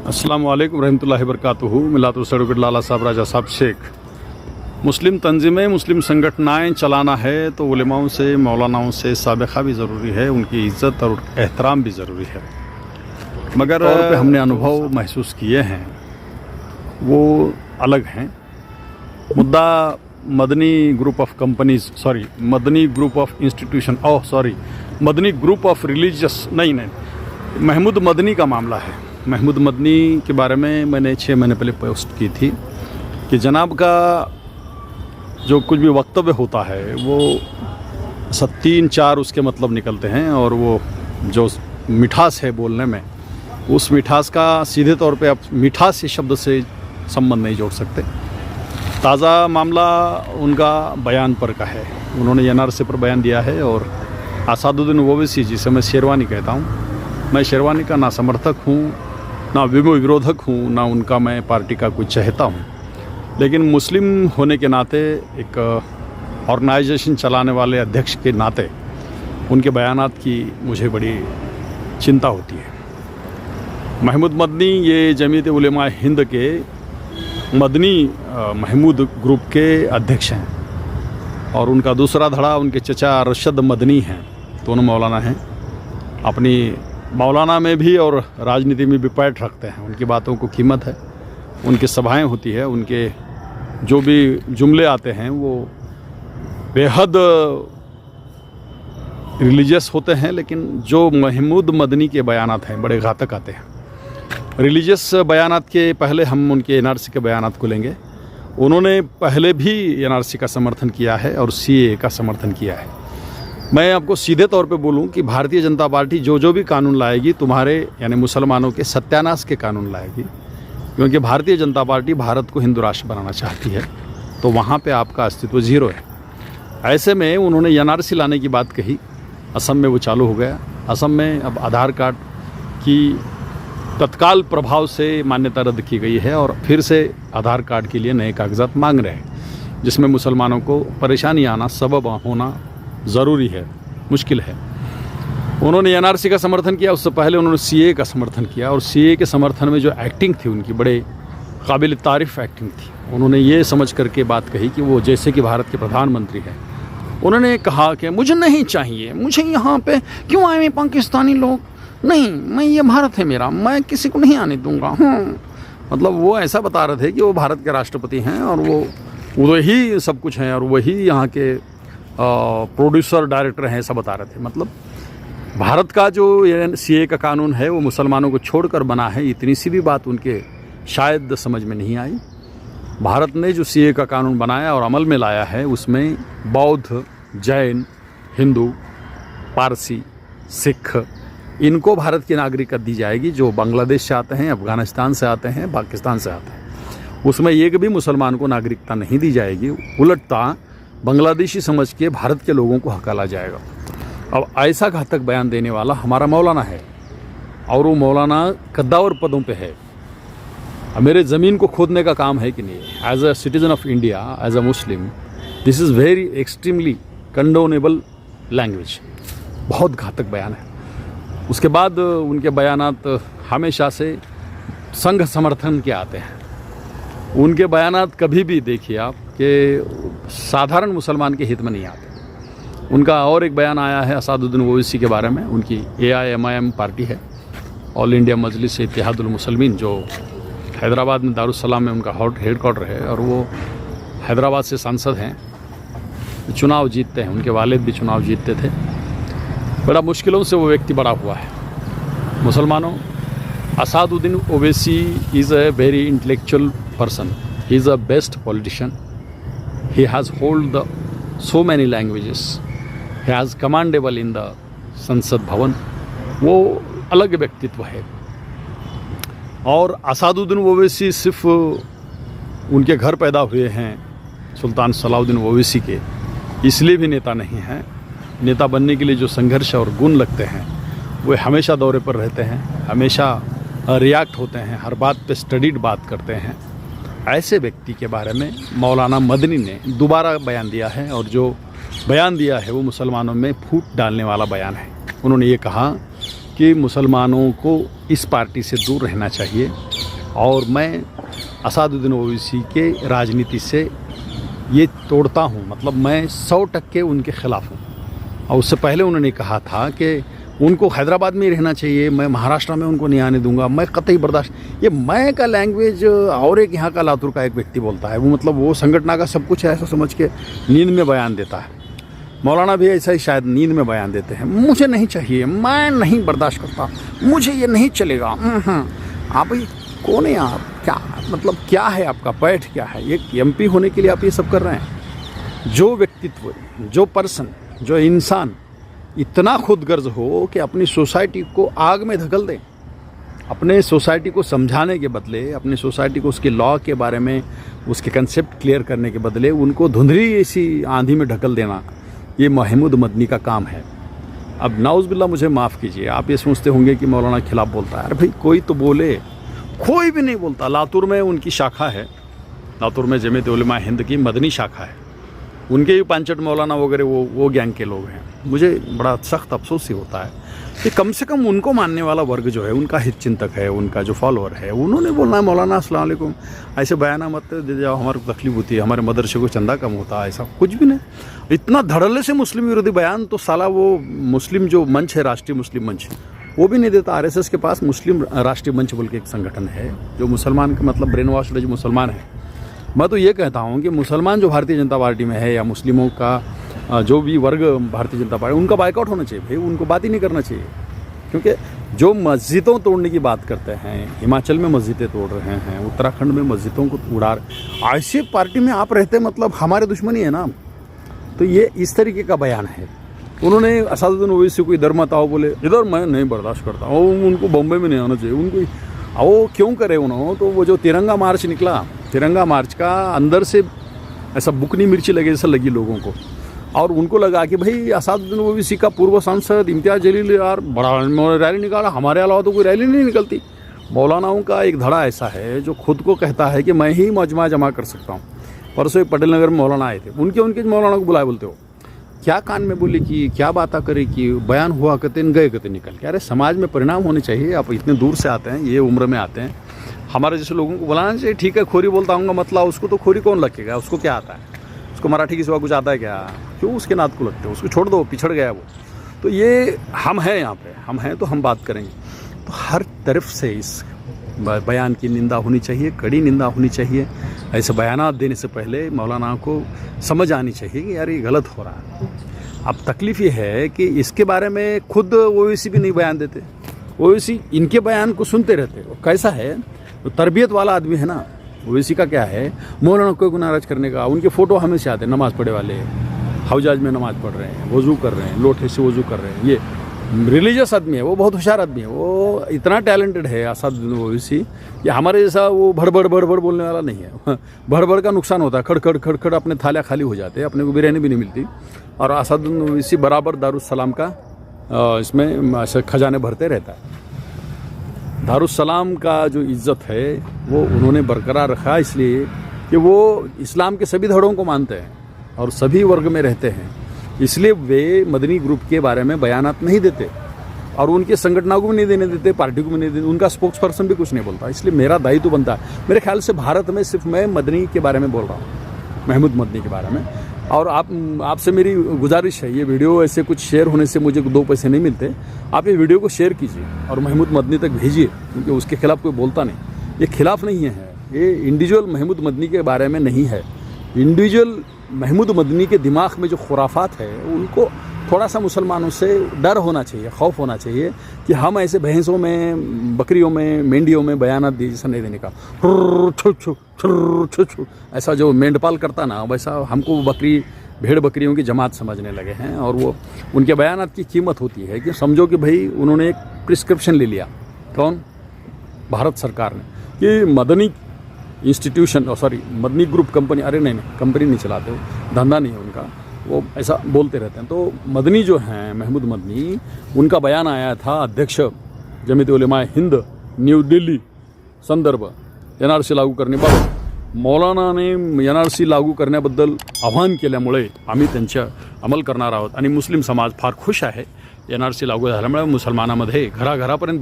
अस्सलाम वालेकुम रहमतुल्लाहि वबरकातुहू। मिलातुल सैयद लाला साहब राजा साहब शेख। मुस्लिम तंजीमें, मुस्लिम संगठनाएं चलाना है तो उलेमाओं से, मौलानाओं से साबिक़ा भी ज़रूरी है, उनकी इज़्ज़त और एहतराम भी ज़रूरी है। मगर तौर पे हमने अनुभव महसूस किए हैं वो अलग हैं। मुद्दा Madani group of companies, Madani group of institution, Madani group of religious, नहीं, महमूद मदनी का मामला है। महमूद मदनी के बारे में मैंने 6 महीने पहले पोस्ट की थी कि जनाब का जो कुछ भी वक्तव्य होता है वो 3-4 उसके मतलब निकलते हैं, और वो जो मिठास है बोलने में, उस मिठास का सीधे तौर पे आप मिठास के शब्द से संबंध नहीं जोड़ सकते। ताज़ा मामला उनका बयान पर का है। उन्होंने NRC पर बयान दिया है, और असादुद्दीन ओवैसी, जिसे मैं शेरवानी कहता हूँ, मैं शेरवानी का ना समर्थक हूँ, ना विरोधक हूँ, ना उनका मैं पार्टी का कोई चाहता हूँ। लेकिन मुस्लिम होने के नाते, एक ऑर्गेनाइजेशन चलाने वाले अध्यक्ष के नाते, उनके बयानात की मुझे बड़ी चिंता होती है। महमूद मदनी ये जमीयत उलेमा हिंद के मदनी महमूद ग्रुप के अध्यक्ष हैं, और उनका दूसरा धड़ा उनके चचा अरशद मदनी हैं। दोनों मौलाना हैं, अपनी मौलाना में भी और राजनीति में भी पैठ रखते हैं। उनकी बातों को कीमत है, उनकी सभाएं होती है, उनके जो भी जुमले आते हैं वो बेहद रिलीजियस होते हैं। लेकिन जो महमूद मदनी के बयानात हैं बड़े घातक आते हैं। रिलीजियस बयानात के पहले हम उनके NRC के बयानात को लेंगे। उन्होंने पहले भी NRC का समर्थन किया है और CAA का समर्थन किया है। मैं आपको सीधे तौर पे बोलूं कि भारतीय जनता पार्टी जो भी कानून लाएगी, तुम्हारे यानी मुसलमानों के सत्यानाश के कानून लाएगी, क्योंकि भारतीय जनता पार्टी भारत को हिंदू राष्ट्र बनाना चाहती है, तो वहाँ पे आपका अस्तित्व ज़ीरो है। ऐसे में उन्होंने NRC लाने की बात कही। असम में वो चालू हो गया। असम में अब आधार कार्ड की तत्काल प्रभाव से मान्यता रद्द की गई है, और फिर से आधार कार्ड के लिए नए कागजात मांग रहे हैं, जिसमें मुसलमानों को परेशानी आना, सबब होना ज़रूरी है, मुश्किल है। उन्होंने NRC का समर्थन किया, उससे पहले उन्होंने CAA का समर्थन किया, और CAA के समर्थन में जो एक्टिंग थी उनकी, बड़े काबिल तारीफ़ एक्टिंग थी। उन्होंने ये समझ करके बात कही कि वो जैसे कि भारत के प्रधानमंत्री हैं। उन्होंने कहा कि मुझे नहीं चाहिए, मुझे यहाँ पे क्यों आए पाकिस्तानी लोग, नहीं, मैं ये भारत है मेरा, मैं किसी को नहीं आने दूंगा। मतलब वो ऐसा बता रहे थे कि वो भारत के राष्ट्रपति हैं, और वो वही सब कुछ हैं, और वही यहाँ के प्रोड्यूसर डायरेक्टर हैं, ऐसा बता रहे थे। मतलब भारत का जो CAA का कानून है वो मुसलमानों को छोड़कर बना है, इतनी सी भी बात उनके शायद समझ में नहीं आई। भारत ने जो CAA का कानून बनाया और अमल में लाया है, उसमें बौद्ध, जैन, हिंदू, पारसी, सिख, इनको भारत की नागरिकता दी जाएगी, जो बांग्लादेश से आते हैं, अफ़गानिस्तान से आते हैं, पाकिस्तान से आते हैं। उसमें एक भी मुसलमान को नागरिकता नहीं दी जाएगी, उलटता बांग्लादेशी समझ के भारत के लोगों को हकाला जाएगा। अब ऐसा घातक बयान देने वाला हमारा मौलाना है, और वो मौलाना कद्दावर पदों पे है। अब मेरे ज़मीन को खोदने का काम है कि नहीं? As a citizen of India, as a Muslim, this is very extremely condonable language. बहुत घातक बयान है। उसके बाद उनके बयानात हमेशा से संघ समर्थन के आते हैं। उनके बयानात कभी भी देखिए आप कि साधारण मुसलमान के हित में नहीं आते। उनका और एक बयान आया है असादुद्दीन ओवैसी के बारे में। उनकी AIMIM पार्टी है, ऑल इंडिया मजलिस इत्तेहादुल मुसलमीन, जो हैदराबाद में दारुस्सलाम में उनका हेडक्वार्टर है, और वो हैदराबाद से सांसद हैं, चुनाव जीतते हैं। उनके वालिद भी चुनाव जीतते थे। बड़ा मुश्किलों से वो व्यक्ति बड़ा हुआ है। मुसलमानों, Asaduddin Owaisi is a very intellectual person. He is a best politician. He has hold so many languages. He has commandable in the संसद भवन। वो अलग व्यक्तित्व है। और असादुद्दीन ओवैसी सिर्फ उनके घर पैदा हुए हैं सुल्तान सलाउद्दीन ओवैसी के, इसलिए भी नेता नहीं हैं। नेता बनने के लिए जो संघर्ष और गुण लगते हैं वो हमेशा दौरे पर रहते हैं, हमेशा रिएक्ट होते हैं, हर बात पे स्टडीड बात करते हैं। ऐसे व्यक्ति के बारे में मौलाना मदनी ने दोबारा बयान दिया है, और जो बयान दिया है वो मुसलमानों में फूट डालने वाला बयान है। उन्होंने ये कहा कि मुसलमानों को इस पार्टी से दूर रहना चाहिए और मैं असादुद्दीन ओवैसी के राजनीति से ये तोड़ता हूँ, मतलब मैं 100% उनके ख़िलाफ़ हूँ। और उससे पहले उन्होंने कहा था कि उनको हैदराबाद में ही रहना चाहिए, मैं महाराष्ट्र में उनको नहीं आने दूंगा, मैं कतई बर्दाश्त। ये मैं का लैंग्वेज और एक यहाँ का लातूर का एक व्यक्ति बोलता है, वो मतलब वो संगठन का सब कुछ ऐसा समझ के नींद में बयान देता है। मौलाना भी ऐसा ही शायद नींद में बयान देते हैं। मुझे नहीं चाहिए, मैं नहीं बर्दाश्त करता, मुझे ये नहीं चलेगा। आप कौन है आप? क्या मतलब क्या है आपका पैठ क्या है? एक MP होने के लिए आप ये सब कर रहे हैं? जो व्यक्तित्व, जो पर्सन, जो इंसान इतना खुदगर्ज हो कि अपनी सोसाइटी को आग में धकेल दें, अपने सोसाइटी को समझाने के बदले, अपनी सोसाइटी को उसके लॉ के बारे में, उसके कंसेप्ट क्लियर करने के बदले उनको धुंधली ऐसी आंधी में ढकल देना, ये महमूद मदनी का काम है। अब नाउज़ बिल्ला, मुझे माफ़ कीजिए, आप ये सोचते होंगे कि मौलाना के खिलाफ बोलता है। अरे भाई कोई तो बोले, कोई भी नहीं बोलता। लातूर में उनकी शाखा है, लातूर में जमीयत उलमा हिंद की मदनी शाखा है, उनके भी पांचट मौलाना वगैरह वो गैंग के लोग हैं। मुझे बड़ा सख्त अफसोस ही होता है कि कम से कम उनको मानने वाला वर्ग जो है, उनका हित चिंतक है, उनका जो फॉलोअर है, उन्होंने बोलना है मौलाना अस्सलाम वालेकुम ऐसे बयाना मत दे जाओ, हमारे को तकलीफ होती है, हमारे मदरसे को चंदा कम होता है, ऐसा कुछ भी नहीं। इतना धड़ल्ले से मुस्लिम विरोधी बयान तो साला वो मुस्लिम जो मंच है, राष्ट्रीय मुस्लिम मंच, वो भी नहीं देता। RSS के पास मुस्लिम राष्ट्रीय मंच बोल के एक संगठन है जो मुसलमान के मतलब ब्रेन वॉश जो मुसलमान है। मैं तो ये कहता हूँ कि मुसलमान जो भारतीय जनता पार्टी में है या मुस्लिमों का जो भी वर्ग भारतीय जनता पार्टी, उनका बाइकआउट होना चाहिए भाई, उनको बात ही नहीं करना चाहिए। क्योंकि जो मस्जिदों तोड़ने की बात करते हैं, हिमाचल में मस्जिदें तोड़ रहे हैं, उत्तराखंड में मस्जिदों को उड़ा रहे, ऐसी पार्टी में आप रहते मतलब हमारे दुश्मनी है ना। तो ये इस तरीके का बयान है। उन्होंने असादुद्दीन ओवैसी को इधर मत आओ बोले, इधर मैं नहीं बर्दाश्त करता हूँ, उनको बॉम्बे में नहीं आना चाहिए उनको। वो क्यों करे उन्होंने? तो वो जो तिरंगा मार्च निकला, तिरंगा मार्च का अंदर से ऐसा बुकनी मिर्ची लगे जैसा लगी लोगों को, और उनको लगा कि भाई असादुद्दीन ओवैसी का पूर्व सांसद इम्तियाज़ जलील यार बड़ा रैली निकाला, हमारे अलावा तो कोई रैली नहीं निकलती। मौलानाओं का एक धड़ा ऐसा है जो खुद को कहता है कि मैं ही मजमा जमा कर सकता हूँ। परसों एक पटेल नगर में मौलाना आए थे, उनके मौलाना को बुलाए, बोलते हो क्या कान में बोले कि क्या बातें करे कि बयान हुआ कहते गए कहते निकल के। अरे समाज में परिणाम होने चाहिए। आप इतने दूर से आते हैं, ये उम्र में आते हैं, हमारे जैसे लोगों को बुलाना चाहिए। ठीक है, खोरी बोलता हूँ मतलब उसको तो खोरी कौन लगेगा? उसको क्या आता है? उसको मराठी की सिवा कुछ आता है क्या? क्यों उसके नात को लगते हो? उसको छोड़ दो, पिछड़ गया वो। तो ये हम हैं, यहाँ पे हम हैं तो हम बात करेंगे। तो हर तरफ से इस बयान की निंदा होनी चाहिए, कड़ी निंदा होनी चाहिए। ऐसे बयानात देने से पहले मौलाना को समझ आनी चाहिए कि यार ये गलत हो रहा है। अब तकलीफ़ ये है कि इसके बारे में खुद ओवैसी भी नहीं बयान देते, ओवैसी इनके बयान को सुनते रहते। वो कैसा है, तो तरबियत वाला आदमी है ना। ओवैसी का क्या है, मौलाना को नाराज करने का। उनके फ़ोटो हमेशा आते हैं, नमाज़ पढ़े वाले, हौजाज में नमाज़ पढ़ रहे हैं, वज़ू कर रहे हैं, लोटे से वज़ू कर रहे हैं। ये रिलीजियस आदमी है, वो बहुत होशियार आदमी है, वो इतना टैलेंटेड है असादुद्दीन ओवैसी कि हमारे जैसा वो भड़बड़ बोलने वाला नहीं है। भड़बड़ का नुकसान होता है, खड़खड़ अपने थालियाँ खाली हो जाते हैं, अपने को बिरयानी भी नहीं मिलती। और असादुद्दीन ओवैसी बराबर दारुस्सलाम का इसमें खजाने भरते रहता है। दारुस्सलाम का जो इज़्ज़त है वो उन्होंने बरकरार रखा, इसलिए कि वो इस्लाम के सभी धड़ों को मानते हैं और सभी वर्ग में रहते हैं। इसलिए वे मदनी ग्रुप के बारे में बयानात नहीं देते और उनके संगठनों को भी नहीं देने देते, पार्टी को भी नहीं देते, उनका स्पोक्स पर्सन भी कुछ नहीं बोलता। इसलिए मेरा दायित्व बनता है। मेरे ख्याल से भारत में सिर्फ मैं मदनी के बारे में बोल रहा हूँ, महमूद मदनी के बारे में। और आपसे मेरी गुजारिश है, ये वीडियो ऐसे कुछ शेयर होने से मुझे 2 पैसे नहीं मिलते। आप ये वीडियो को शेयर कीजिए और महमूद मदनी तक भेजिए, क्योंकि उसके खिलाफ कोई बोलता नहीं। ये खिलाफ नहीं है, ये इंडिविजुअल महमूद मदनी के बारे में नहीं है। इंडिविजुअल महमूद मदनी के दिमाग में जो खुराफात है, उनको थोड़ा सा मुसलमानों से डर होना चाहिए, खौफ होना चाहिए कि हम ऐसे भैंसों में, बकरियों में, मेंढियों में बयानात दी जैसा नहीं देने का। ऐसा जो मेंढपाल करता ना, वैसा हमको बकरी भेड़ बकरियों की जमात समझने लगे हैं। और वो उनके बयानात की कीमत होती है कि समझो कि भाई उन्होंने एक प्रिस्क्रिप्शन ले लिया। कौन? भारत सरकार ने, कि Madani institution, sorry Madani group company, अरे नहीं कंपनी नहीं चलाते, वो धंधा नहीं है उनका, वो ऐसा बोलते रहते हैं। तो मदनी जो हैं, महमूद मदनी, उनका बयान आया था अध्यक्ष जमीयत उलमा हिंद न्यू दिल्ली संदर्भ NRC लागू करण्याबाबत. मौलानाने NRC लागू करण्याबद्दल आव्हान केल्यामुळे आम्ही त्यांच्या अमल करणार आहोत आणि मुस्लिम समाज फार खुश आहे NRC लागू झाल्यामुळे मुसलमानामध्ये घराघरापर्यंत